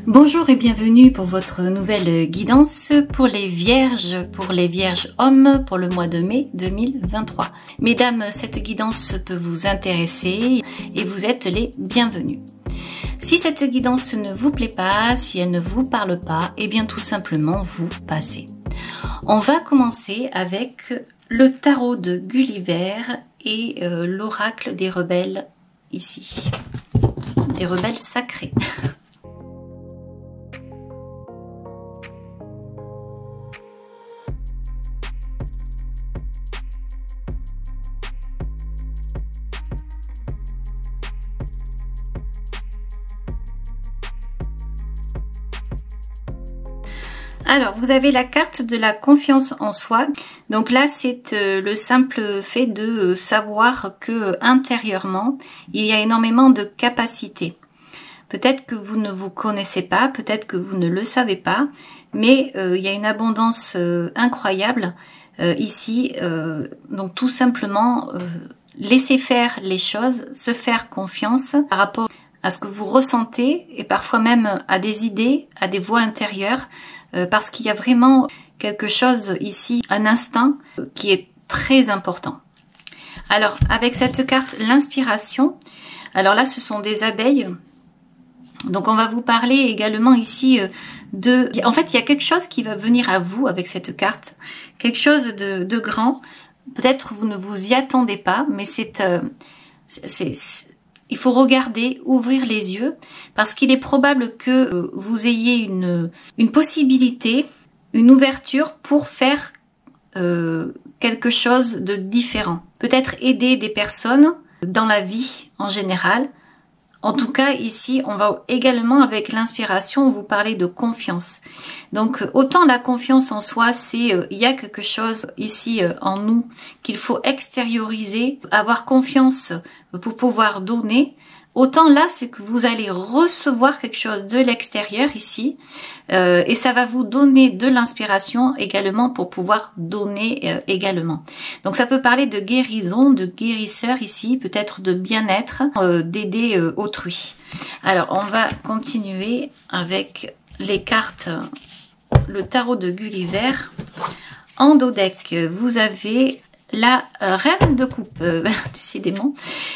Bonjour et bienvenue pour votre nouvelle guidance pour les vierges hommes pour le mois de mai 2023. Mesdames, cette guidance peut vous intéresser et vous êtes les bienvenus. Si cette guidance ne vous plaît pas, si elle ne vous parle pas, eh bien tout simplement vous passez. On va commencer avec le tarot de Gulliver et l'oracle des rebelles ici. Des rebelles sacrés. Alors, vous avez la carte de la confiance en soi. Donc là, c'est le simple fait de savoir que intérieurement, il y a énormément de capacités. Peut-être que vous ne vous connaissez pas, peut-être que vous ne le savez pas, mais il y a une abondance incroyable ici. Donc tout simplement, laissez faire les choses, se faire confiance par rapport à ce que vous ressentez et parfois même à des idées, à des voix intérieures. Parce qu'il y a vraiment quelque chose ici, un instinct qui est très important. Alors, avec cette carte, l'inspiration, alors là, ce sont des abeilles. Donc, on va vous parler également ici de... En fait, il y a quelque chose qui va venir à vous avec cette carte, quelque chose de grand. Peut-être vous ne vous y attendez pas, mais il faut regarder, ouvrir les yeux, parce qu'il est probable que vous ayez une possibilité, une ouverture pour faire quelque chose de différent. Peut-être aider des personnes dans la vie en général. En tout cas, ici, on va également, avec l'inspiration, vous parler de confiance. Donc, autant la confiance en soi, c'est il y a quelque chose ici en nous qu'il faut extérioriser, avoir confiance pour pouvoir donner. Autant là, c'est que vous allez recevoir quelque chose de l'extérieur ici et ça va vous donner de l'inspiration également pour pouvoir donner également. Donc ça peut parler de guérison, de guérisseur ici, peut-être de bien-être, d'aider autrui. Alors on va continuer avec les cartes, le tarot de Gulliver. En dos deck, vous avez la reine de coupe, décidément,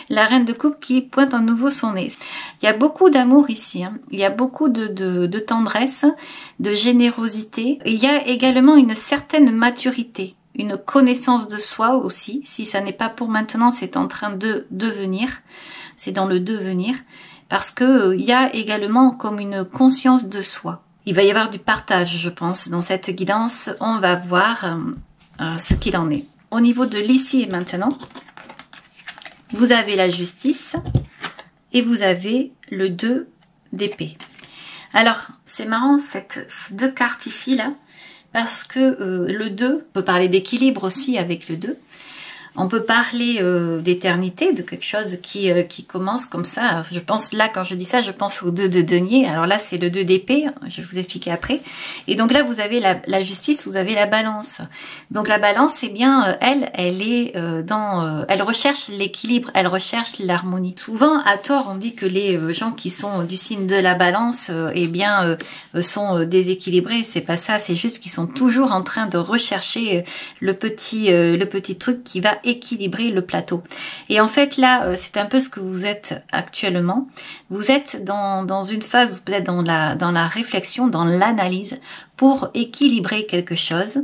la reine de coupe qui pointe à nouveau son nez. Il y a beaucoup d'amour ici, hein. Il y a beaucoup de tendresse, de générosité. Il y a également une certaine maturité, une connaissance de soi aussi. Si ça n'est pas pour maintenant, c'est en train de devenir, c'est dans le devenir, parce que il y a également comme une conscience de soi. Il va y avoir du partage, je pense, dans cette guidance. On va voir ce qu'il en est. Au niveau de l'ici et maintenant, vous avez la justice et vous avez le 2 d'épée. Alors, c'est marrant ces deux cartes ici, là, parce que le 2, on peut parler d'équilibre aussi avec le 2. On peut parler d'éternité, de quelque chose qui commence comme ça. Alors, je pense là, quand je dis ça, je pense au 2 de denier. Alors là, c'est le 2 d'épée, je vais vous expliquer après. Et donc là, vous avez la justice, vous avez la balance. Donc la balance, c'est bien, elle est elle recherche l'équilibre, elle recherche l'harmonie. Souvent, à tort, on dit que les gens qui sont du signe de la balance, eh bien, sont déséquilibrés. C'est pas ça, c'est juste qu'ils sont toujours en train de rechercher le petit truc qui va équilibrer le plateau. Et en fait là, c'est un peu ce que vous êtes actuellement. Vous êtes dans une phase, peut-être dans la réflexion, dans l'analyse, pour équilibrer quelque chose.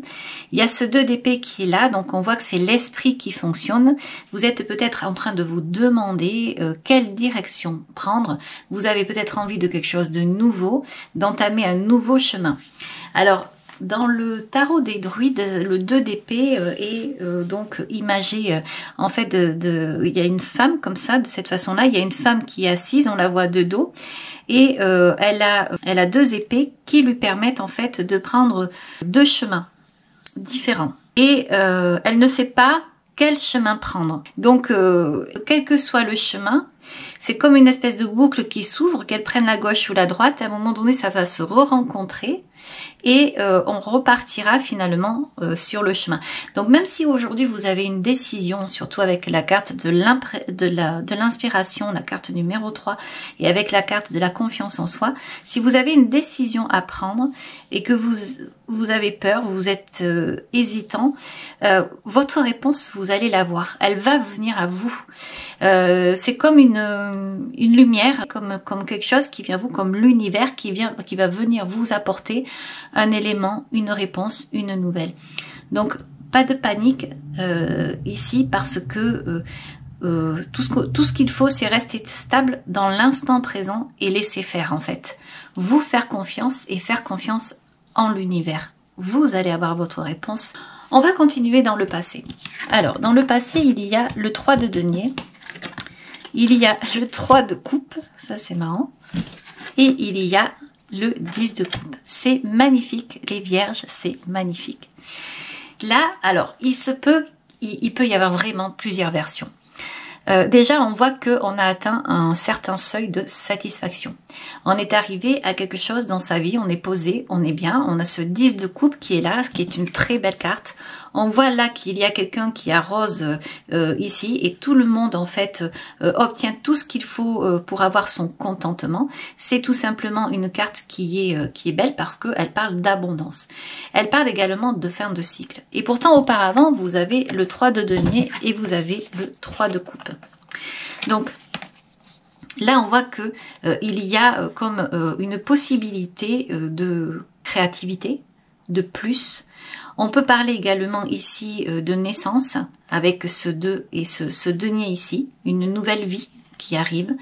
Il y a ce 2 d'épée qui est là, donc on voit que c'est l'esprit qui fonctionne. Vous êtes peut-être en train de vous demander quelle direction prendre. Vous avez peut-être envie de quelque chose de nouveau, d'entamer un nouveau chemin. Alors, dans le tarot des druides, le 2 d'épée est donc imagé, en fait, il y a une femme comme ça, de cette façon-là, il y a une femme qui est assise, on la voit de dos, et elle a 2 épées qui lui permettent en fait de prendre 2 chemins différents. Et elle ne sait pas quel chemin prendre. Donc, quel que soit le chemin, C'est comme une espèce de boucle qui s'ouvre, qu'elle prenne la gauche ou la droite. À un moment donné, ça va se re-rencontrer et on repartira finalement sur le chemin. Donc même si aujourd'hui vous avez une décision, surtout avec la carte de l'inspiration, la carte numéro 3, et avec la carte de la confiance en soi, si vous avez une décision à prendre et que vous avez peur, vous êtes hésitant, votre réponse, vous allez la voir. Elle va venir à vous. C'est comme une lumière, comme quelque chose qui vient à vous, comme l'univers qui va venir vous apporter un élément, une réponse, une nouvelle. Donc pas de panique ici, parce que tout ce qu'il faut, c'est rester stable dans l'instant présent et laisser faire, en fait. Vous faire confiance et faire confiance en l'univers. Vous allez avoir votre réponse. On va continuer dans le passé. Alors, dans le passé, il y a le 3 de denier. Il y a le 3 de coupe. Ça, c'est marrant. Et il y a le 10 de coupe. C'est magnifique. Les vierges, c'est magnifique. Là, alors, il peut y avoir vraiment plusieurs versions. Déjà, on voit qu'on a atteint un certain seuil de satisfaction. On est arrivé à quelque chose dans sa vie, on est posé, on est bien, on a ce 10 de coupe qui est là, qui est une très belle carte. On voit là qu'il y a quelqu'un qui arrose ici, et tout le monde en fait obtient tout ce qu'il faut pour avoir son contentement. C'est tout simplement une carte qui est belle parce qu'elle parle d'abondance. Elle parle également de fin de cycle. Et pourtant auparavant, vous avez le 3 de denier et vous avez le 3 de coupe. Donc là, on voit que il y a comme une possibilité de créativité, de plus. On peut parler également ici de naissance avec ce 2 et ce denier ici, une nouvelle vie qui arrive.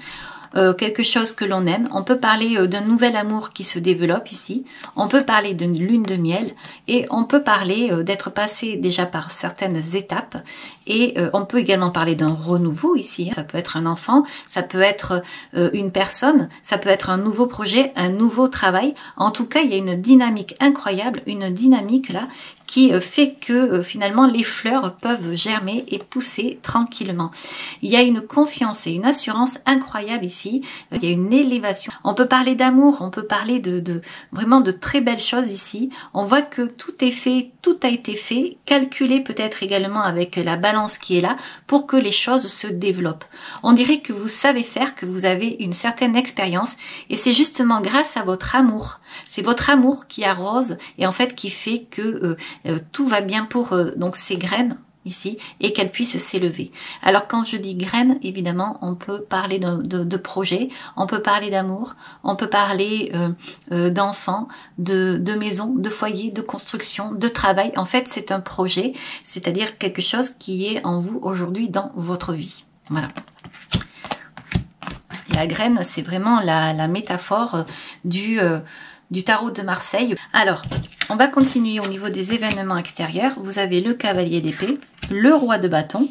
Quelque chose que l'on aime. On peut parler d'un nouvel amour qui se développe ici. On peut parler d'une lune de miel et on peut parler d'être passé déjà par certaines étapes, et on peut également parler d'un renouveau ici. Ça peut être un enfant, ça peut être une personne, ça peut être un nouveau projet, un nouveau travail. En tout cas, il y a une dynamique incroyable, une dynamique là qui fait que finalement les fleurs peuvent germer et pousser tranquillement. Il y a une confiance et une assurance incroyable ici. Il y a une élévation. On peut parler d'amour, on peut parler vraiment de très belles choses ici. On voit que tout est fait, tout a été fait, calculé peut-être également avec la balance qui est là pour que les choses se développent. On dirait que vous savez faire, que vous avez une certaine expérience, et c'est justement grâce à votre amour. C'est votre amour qui arrose et en fait qui fait que tout va bien pour donc ces graines ici, et qu'elles puissent s'élever. Alors quand je dis graines, évidemment, on peut parler de projet, on peut parler d'amour, on peut parler d'enfants, de maison, de foyer, de construction, de travail. En fait, c'est un projet, c'est-à-dire quelque chose qui est en vous aujourd'hui dans votre vie. Voilà. La graine, c'est vraiment la métaphore du tarot de Marseille. Alors, on va continuer au niveau des événements extérieurs. Vous avez le cavalier d'épée, le roi de bâton,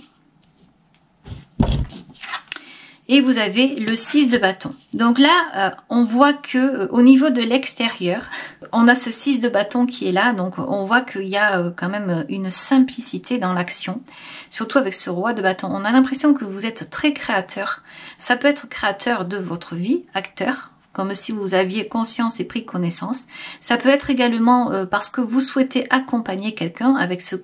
et vous avez le 6 de bâton. Donc là, on voit que au niveau de l'extérieur, on a ce 6 de bâton qui est là. Donc on voit qu'il y a quand même une simplicité dans l'action, surtout avec ce roi de bâton. On a l'impression que vous êtes très créateur. Ça peut être créateur de votre vie, acteur, comme si vous aviez conscience et pris connaissance. Ça peut être également parce que vous souhaitez accompagner quelqu'un avec ce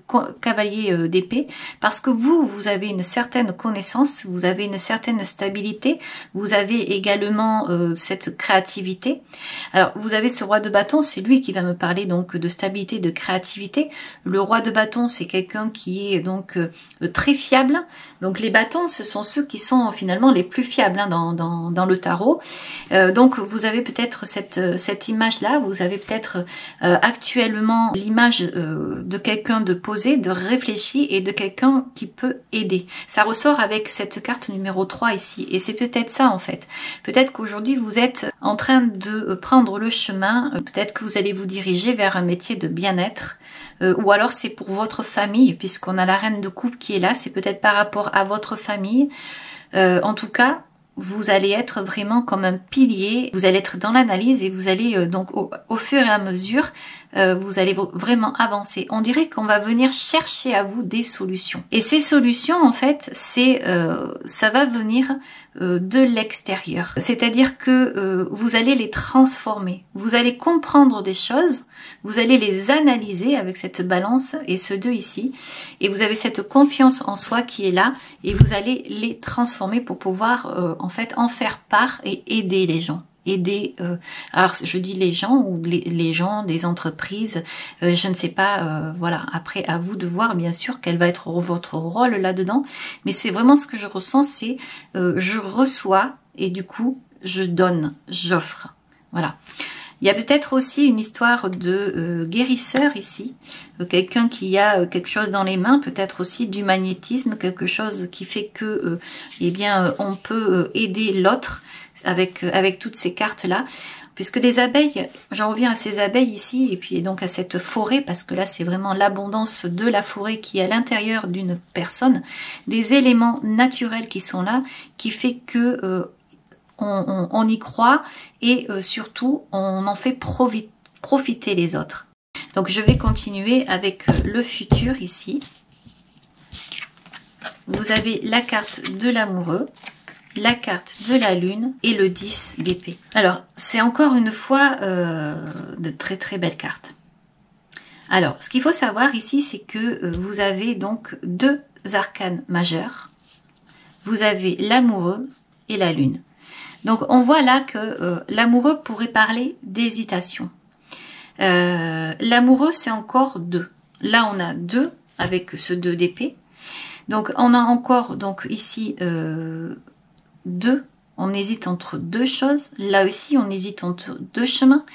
cavalier d'épée, parce que vous avez une certaine connaissance, vous avez une certaine stabilité, vous avez également cette créativité. Alors, vous avez ce roi de bâton, c'est lui qui va me parler donc de stabilité, de créativité. Le roi de bâton, c'est quelqu'un qui est donc très fiable. Donc, les bâtons, ce sont ceux qui sont finalement les plus fiables hein, dans le tarot. Donc, vous avez peut-être cette image-là, vous avez peut-être actuellement l'image de quelqu'un de posé, de réfléchi et de quelqu'un qui peut aider. Ça ressort avec cette carte numéro 3 ici, et c'est peut-être ça en fait. Peut-être qu'aujourd'hui vous êtes en train de prendre le chemin, peut-être que vous allez vous diriger vers un métier de bien-être, ou alors c'est pour votre famille, puisqu'on a la reine de coupe qui est là, c'est peut-être par rapport à votre famille. En tout cas, vous allez être vraiment comme un pilier, vous allez être dans l'analyse et vous allez donc au fur et à mesure vous allez vraiment avancer. On dirait qu'on va venir chercher à vous des solutions. Et ces solutions, en fait, ça va venir de l'extérieur. C'est-à-dire que vous allez les transformer. Vous allez comprendre des choses, vous allez les analyser avec cette balance et ce 2 ici. Et vous avez cette confiance en soi qui est là et vous allez les transformer pour pouvoir en fait en faire part et aider les gens. Aider, alors je dis les gens ou les gens, des entreprises, je ne sais pas, voilà, après à vous de voir bien sûr quel va être votre rôle là-dedans, mais c'est vraiment ce que je ressens, c'est je reçois et du coup je donne, j'offre, voilà. Il y a peut-être aussi une histoire de guérisseur ici, quelqu'un qui a quelque chose dans les mains, peut-être aussi du magnétisme, quelque chose qui fait que, eh bien, on peut aider l'autre avec toutes ces cartes-là. Puisque les abeilles, j'en reviens à ces abeilles ici, et puis donc à cette forêt, parce que là c'est vraiment l'abondance de la forêt qui est à l'intérieur d'une personne, des éléments naturels qui sont là, qui fait que on y croit et surtout on en fait profiter les autres. Donc je vais continuer avec le futur ici. Vous avez la carte de l'amoureux, la carte de la lune et le 10 d'épée. Alors c'est encore une fois de très très belles cartes. Alors ce qu'il faut savoir ici, c'est que vous avez donc 2 arcanes majeurs. Vous avez l'amoureux et la lune. Donc on voit là que l'amoureux pourrait parler d'hésitation. L'amoureux c'est encore 2. Là on a 2 avec ce 2 d'épée. Donc on a encore donc ici 2. On hésite entre 2 choses. Là aussi on hésite entre 2 chemins.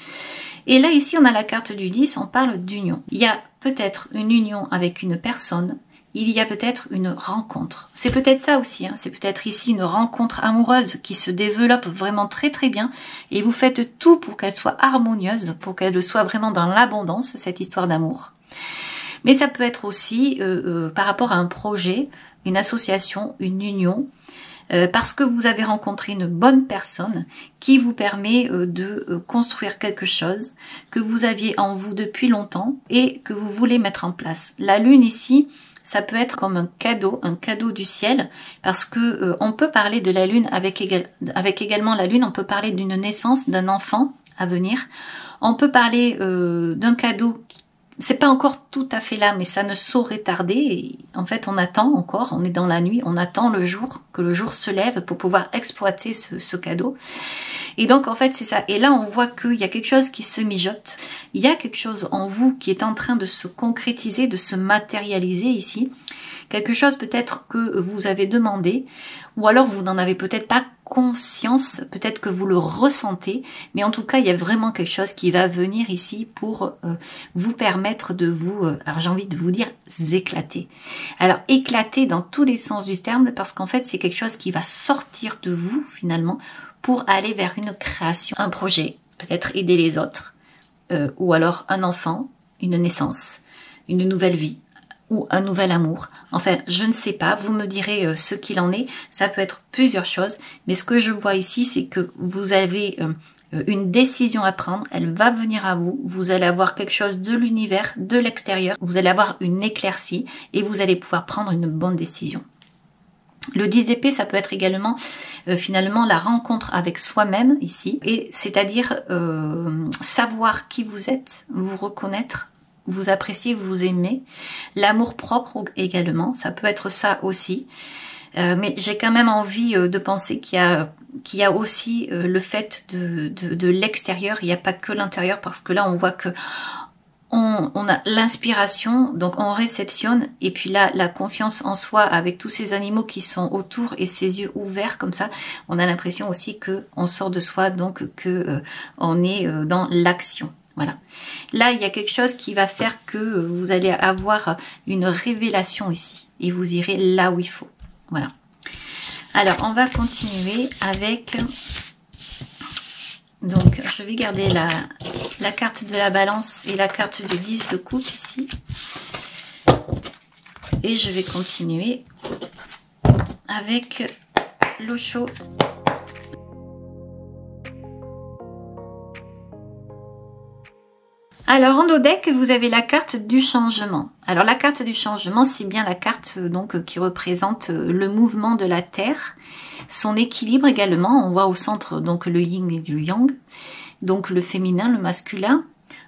Et là ici on a la carte du 10, on parle d'union. Il y a peut-être une union avec une personne. Il y a peut-être une rencontre. C'est peut-être ça aussi, hein. C'est peut-être ici une rencontre amoureuse qui se développe vraiment très très bien et vous faites tout pour qu'elle soit harmonieuse, pour qu'elle soit vraiment dans l'abondance, cette histoire d'amour. Mais ça peut être aussi par rapport à un projet, une association, une union, parce que vous avez rencontré une bonne personne qui vous permet de construire quelque chose que vous aviez en vous depuis longtemps et que vous voulez mettre en place. La lune ici, ça peut être comme un cadeau du ciel, parce que on peut parler de la lune avec également la lune, on peut parler d'une naissance d'un enfant à venir, on peut parler d'un cadeau. C'est pas encore tout à fait là, mais ça ne saurait tarder. Et en fait, on attend encore, on est dans la nuit, on attend le jour, que le jour se lève pour pouvoir exploiter ce cadeau. Et donc, en fait, c'est ça. Et là, on voit qu'il y a quelque chose qui se mijote. Il y a quelque chose en vous qui est en train de se concrétiser, de se matérialiser ici. Quelque chose peut-être que vous avez demandé, ou alors vous n'en avez peut-être pas conscience, peut-être que vous le ressentez, mais en tout cas il y a vraiment quelque chose qui va venir ici pour vous permettre de vous, alors j'ai envie de vous dire éclater. Alors éclater dans tous les sens du terme, parce qu'en fait c'est quelque chose qui va sortir de vous finalement pour aller vers une création, un projet, peut-être aider les autres, ou alors un enfant, une naissance, une nouvelle vie, ou un nouvel amour. Enfin, je ne sais pas, vous me direz ce qu'il en est. Ça peut être plusieurs choses, mais ce que je vois ici, c'est que vous avez une décision à prendre. Elle va venir à vous. Vous allez avoir quelque chose de l'univers, de l'extérieur. Vous allez avoir une éclaircie et vous allez pouvoir prendre une bonne décision. Le 10 d'épée, ça peut être également finalement la rencontre avec soi-même ici, et c'est-à-dire savoir qui vous êtes, vous reconnaître, vous appréciez, vous aimez, l'amour propre également, ça peut être ça aussi. Mais j'ai quand même envie de penser qu'il y a aussi le fait de l'extérieur, il n'y a pas que l'intérieur, parce que là on voit que on a l'inspiration, donc on réceptionne, et puis là la confiance en soi avec tous ces animaux qui sont autour et ses yeux ouverts comme ça, on a l'impression aussi que on sort de soi, donc que on est dans l'action. Voilà. Là, il y a quelque chose qui va faire que vous allez avoir une révélation ici. Et vous irez là où il faut. Voilà. Alors, on va continuer avec... Donc, je vais garder la carte de la balance et la carte du 10 de coupe ici. Et je vais continuer avec l'Osho. Alors en deck, vous avez la carte du changement. Alors la carte du changement, c'est bien la carte donc qui représente le mouvement de la Terre, son équilibre également. On voit au centre donc le yin et le yang, donc le féminin, le masculin,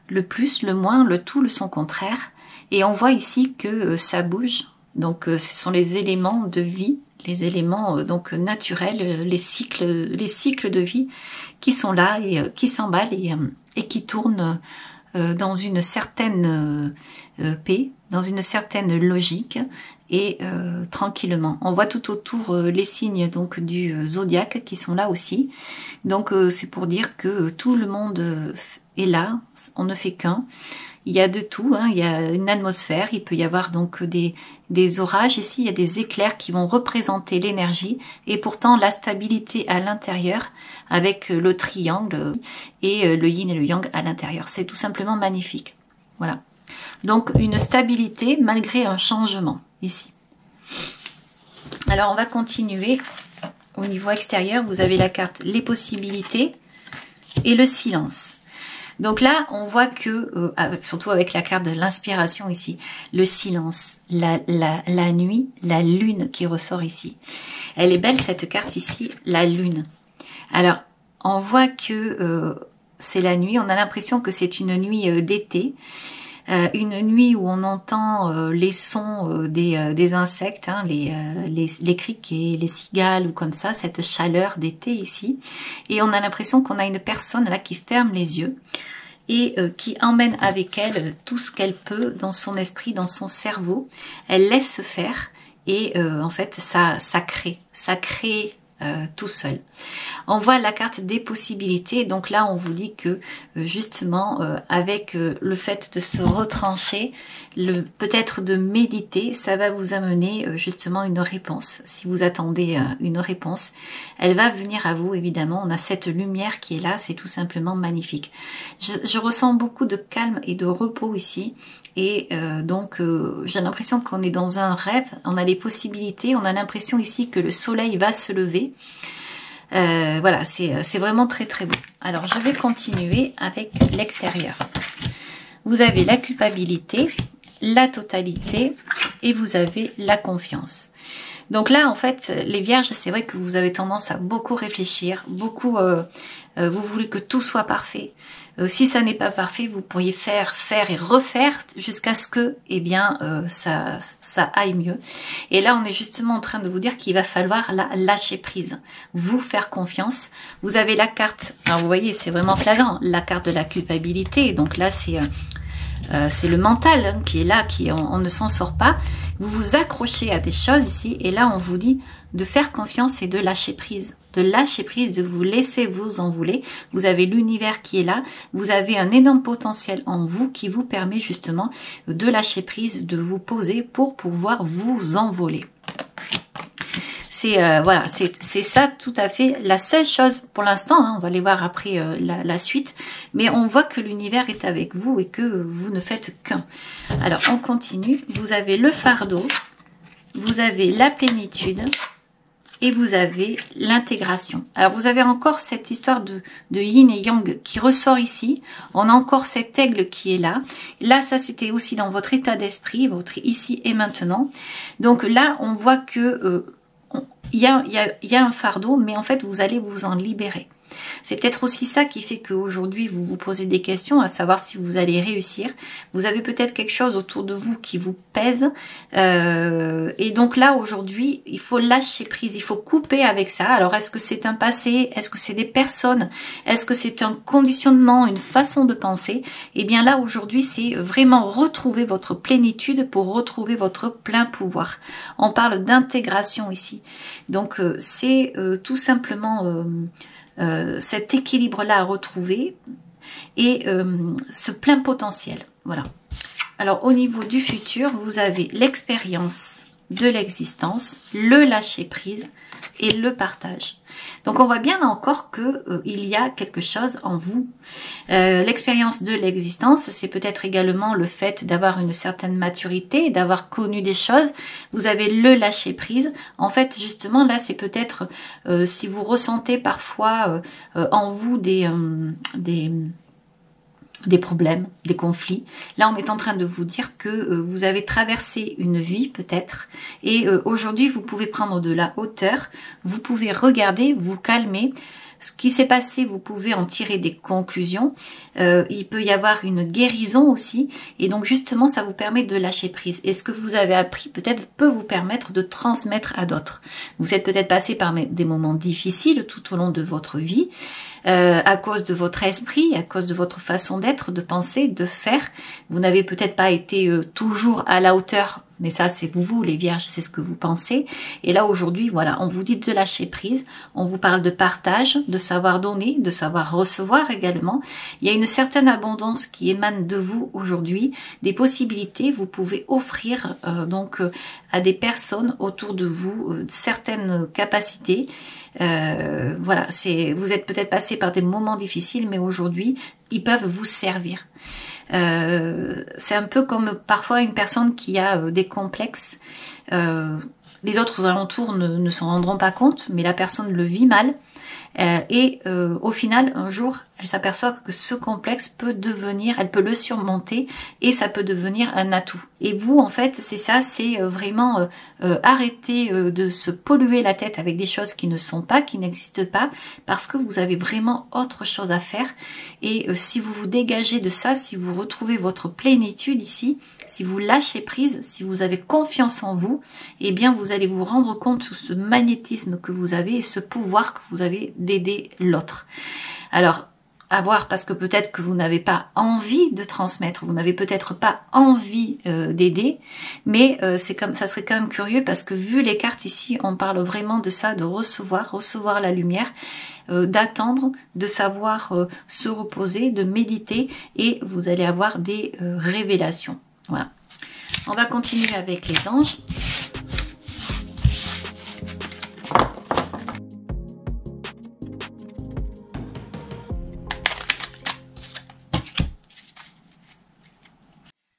le plus, le moins, le tout, le son contraire. Et on voit ici que ça bouge. Donc ce sont les éléments de vie, les éléments donc naturels, les cycles de vie qui sont là et qui s'emballent et qui tournent dans une certaine paix, dans une certaine logique et tranquillement. On voit tout autour les signes donc du zodiaque qui sont là aussi. Donc c'est pour dire que tout le monde est là, on ne fait qu'un. Il y a de tout, hein. Il y a une atmosphère, il peut y avoir donc des orages. Ici, il y a des éclairs qui vont représenter l'énergie et pourtant la stabilité à l'intérieur avec le triangle et le yin et le yang à l'intérieur. C'est tout simplement magnifique. Voilà. Donc, une stabilité malgré un changement ici. Alors, on va continuer. Au niveau extérieur, vous avez la carte les possibilités et le silence. Donc là, on voit que, surtout avec la carte de l'inspiration ici, le silence, la nuit, la lune qui ressort ici. Elle est belle cette carte ici, la lune. Alors, on voit que c'est la nuit, on a l'impression que c'est une nuit d'été. Une nuit où on entend les sons des insectes, hein, les criquets, les cigales ou comme ça, cette chaleur d'été ici. Et on a l'impression qu'on a une personne là qui ferme les yeux et qui emmène avec elle tout ce qu'elle peut dans son esprit, dans son cerveau. Elle laisse faire et en fait ça crée tout seul. On voit la carte des possibilités, donc là on vous dit que justement avec le fait de se retrancher, peut-être de méditer, ça va vous amener justement une réponse. Si vous attendez une réponse, elle va venir à vous évidemment. On a cette lumière qui est là, c'est tout simplement magnifique. Je ressens beaucoup de calme et de repos ici. Et donc j'ai l'impression qu'on est dans un rêve, on a les possibilités, on a l'impression ici que le soleil va se lever. Voilà, c'est vraiment très très beau. Alors je vais continuer avec l'extérieur. Vous avez la culpabilité, la totalité et vous avez la confiance. Donc là en fait les vierges, c'est vrai que vous avez tendance à beaucoup réfléchir, beaucoup vous voulez que tout soit parfait. Si ça n'est pas parfait, vous pourriez faire et refaire jusqu'à ce que, eh bien, ça aille mieux. Et là, on est justement en train de vous dire qu'il va falloir lâcher prise, vous faire confiance. Vous avez la carte, alors vous voyez, c'est vraiment flagrant, la carte de la culpabilité. Donc là, c'est le mental hein, qui est là, on ne s'en sort pas. Vous vous accrochez à des choses ici, et là, on vous dit de faire confiance et de lâcher prise. De vous laisser vous envoler. Vous avez l'univers qui est là, vous avez un énorme potentiel en vous qui vous permet justement de lâcher prise, de vous poser pour pouvoir vous envoler. C'est voilà, c'est ça tout à fait la seule chose pour l'instant, hein, on va aller voir après la suite, mais on voit que l'univers est avec vous et que vous ne faites qu'un. Alors on continue, vous avez le fardeau, vous avez la plénitude, et vous avez l'intégration. Alors vous avez encore cette histoire de yin et yang qui ressort ici. On a encore cet aigle qui est là. Là, ça c'était aussi dans votre état d'esprit, votre ici et maintenant. Donc là, on voit que il y a un fardeau, mais en fait vous allez vous en libérer. C'est peut-être aussi ça qui fait qu'aujourd'hui vous vous posez des questions, à savoir si vous allez réussir. Vous avez peut-être quelque chose autour de vous qui vous pèse. Et donc là aujourd'hui, il faut lâcher prise, il faut couper avec ça. Alors est-ce que c'est un passé? Est-ce que c'est des personnes? Est-ce que c'est un conditionnement, une façon de penser? Et bien là aujourd'hui, c'est vraiment retrouver votre plénitude pour retrouver votre plein pouvoir. On parle d'intégration ici. Donc c'est tout simplement... cet équilibre-là à retrouver et ce plein potentiel. Voilà. Alors, au niveau du futur, vous avez l'expérience de l'existence, le lâcher-prise et le partage. Donc, on voit bien là encore que il y a quelque chose en vous. L'expérience de l'existence, c'est peut-être également le fait d'avoir une certaine maturité, d'avoir connu des choses. Vous avez le lâcher-prise. En fait, justement, là, c'est peut-être si vous ressentez parfois en vous des problèmes, des conflits. Là, on est en train de vous dire que vous avez traversé une vie peut-être et aujourd'hui, vous pouvez prendre de la hauteur, vous pouvez regarder, vous calmer. Ce qui s'est passé, vous pouvez en tirer des conclusions. Il peut y avoir une guérison aussi. Et donc justement, ça vous permet de lâcher prise. Et ce que vous avez appris peut-être peut vous permettre de transmettre à d'autres. Vous êtes peut-être passé par des moments difficiles tout au long de votre vie. À cause de votre esprit, à cause de votre façon d'être, de penser, de faire. Vous n'avez peut-être pas été toujours à la hauteur, mais ça c'est vous les vierges, c'est ce que vous pensez. Et là aujourd'hui, voilà, on vous dit de lâcher prise, on vous parle de partage, de savoir donner, de savoir recevoir également. Il y a une certaine abondance qui émane de vous aujourd'hui, des possibilités, vous pouvez offrir à des personnes autour de vous certaines capacités. Voilà, vous êtes peut-être passé par des moments difficiles, mais aujourd'hui, ils peuvent vous servir. C'est un peu comme parfois une personne qui a des complexes. Les autres aux alentours ne s'en rendront pas compte, mais la personne le vit mal. Au final, un jour, elle s'aperçoit que ce complexe peut devenir, elle peut le surmonter et ça peut devenir un atout. Et vous, en fait, c'est ça, c'est vraiment arrêter de se polluer la tête avec des choses qui ne sont pas, qui n'existent pas, parce que vous avez vraiment autre chose à faire. Et si vous vous dégagez de ça, si vous retrouvez votre plénitude ici, si vous lâchez prise, si vous avez confiance en vous, eh bien vous allez vous rendre compte de ce magnétisme que vous avez et ce pouvoir que vous avez d'aider l'autre. Alors, à voir, parce que peut-être que vous n'avez pas envie de transmettre, vous n'avez peut-être pas envie d'aider, mais ça serait quand même curieux parce que vu les cartes ici, on parle vraiment de ça, de recevoir la lumière, d'attendre, de savoir se reposer, de méditer et vous allez avoir des révélations. Voilà. On va continuer avec les anges.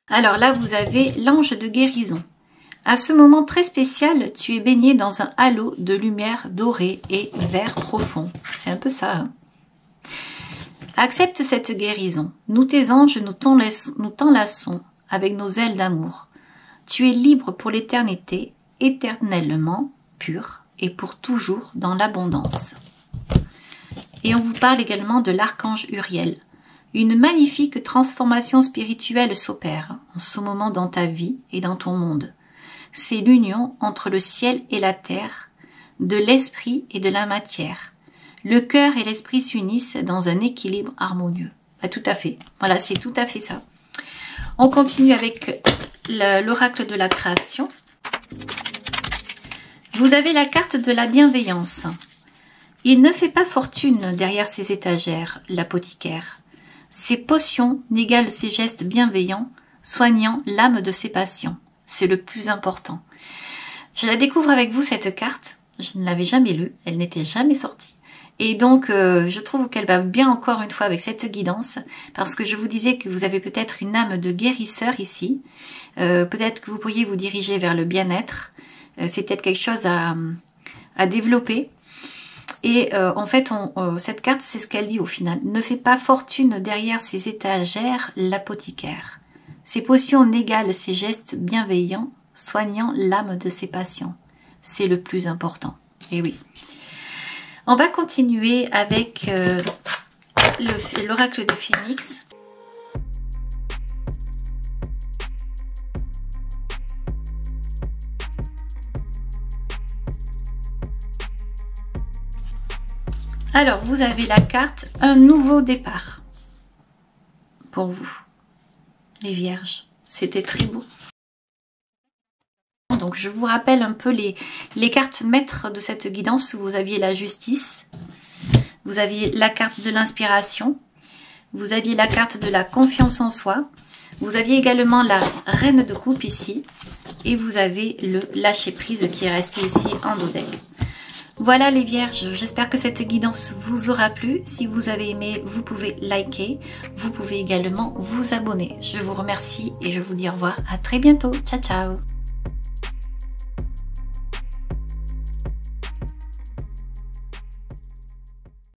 Alors là, vous avez l'ange de guérison. À ce moment très spécial, tu es baigné dans un halo de lumière dorée et vert profond. C'est un peu ça, hein? Accepte cette guérison. Nous, tes anges, nous t'enlaçons avec nos ailes d'amour. Tu es libre pour l'éternité, éternellement pur et pour toujours dans l'abondance. Et on vous parle également de l'archange Uriel. Une magnifique transformation spirituelle s'opère en ce moment dans ta vie et dans ton monde. C'est l'union entre le ciel et la terre, de l'esprit et de la matière. Le cœur et l'esprit s'unissent dans un équilibre harmonieux. Ah, tout à fait. Voilà, c'est tout à fait ça. On continue avec l'oracle de la création. Vous avez la carte de la bienveillance. Il ne fait pas fortune derrière ses étagères, l'apothicaire. Ses potions n'égalent ses gestes bienveillants, soignant l'âme de ses patients. C'est le plus important. Je la découvre avec vous, cette carte. Je ne l'avais jamais lue, elle n'était jamais sortie. Et donc, je trouve qu'elle va bien encore une fois avec cette guidance, parce que je vous disais que vous avez peut-être une âme de guérisseur ici. Peut-être que vous pourriez vous diriger vers le bien-être. C'est peut-être quelque chose à développer. Et en fait, cette carte, c'est ce qu'elle dit au final. Ne fait pas fortune derrière ses étagères, l'apothicaire. Ses potions n'égalent ses gestes bienveillants, soignant l'âme de ses patients. C'est le plus important. Et oui. On va continuer avec l'oracle de Phénix. Alors, vous avez la carte « Un nouveau départ » pour vous, les vierges. C'était très beau. Donc, je vous rappelle un peu les cartes maîtres de cette guidance. Vous aviez la justice, vous aviez la carte de l'inspiration, vous aviez la carte de la confiance en soi, vous aviez également la reine de coupe ici, et vous avez le lâcher-prise qui est resté ici en dos deck. Voilà les vierges, j'espère que cette guidance vous aura plu. Si vous avez aimé, vous pouvez liker. Vous pouvez également vous abonner. Je vous remercie et je vous dis au revoir. À très bientôt. Ciao, ciao.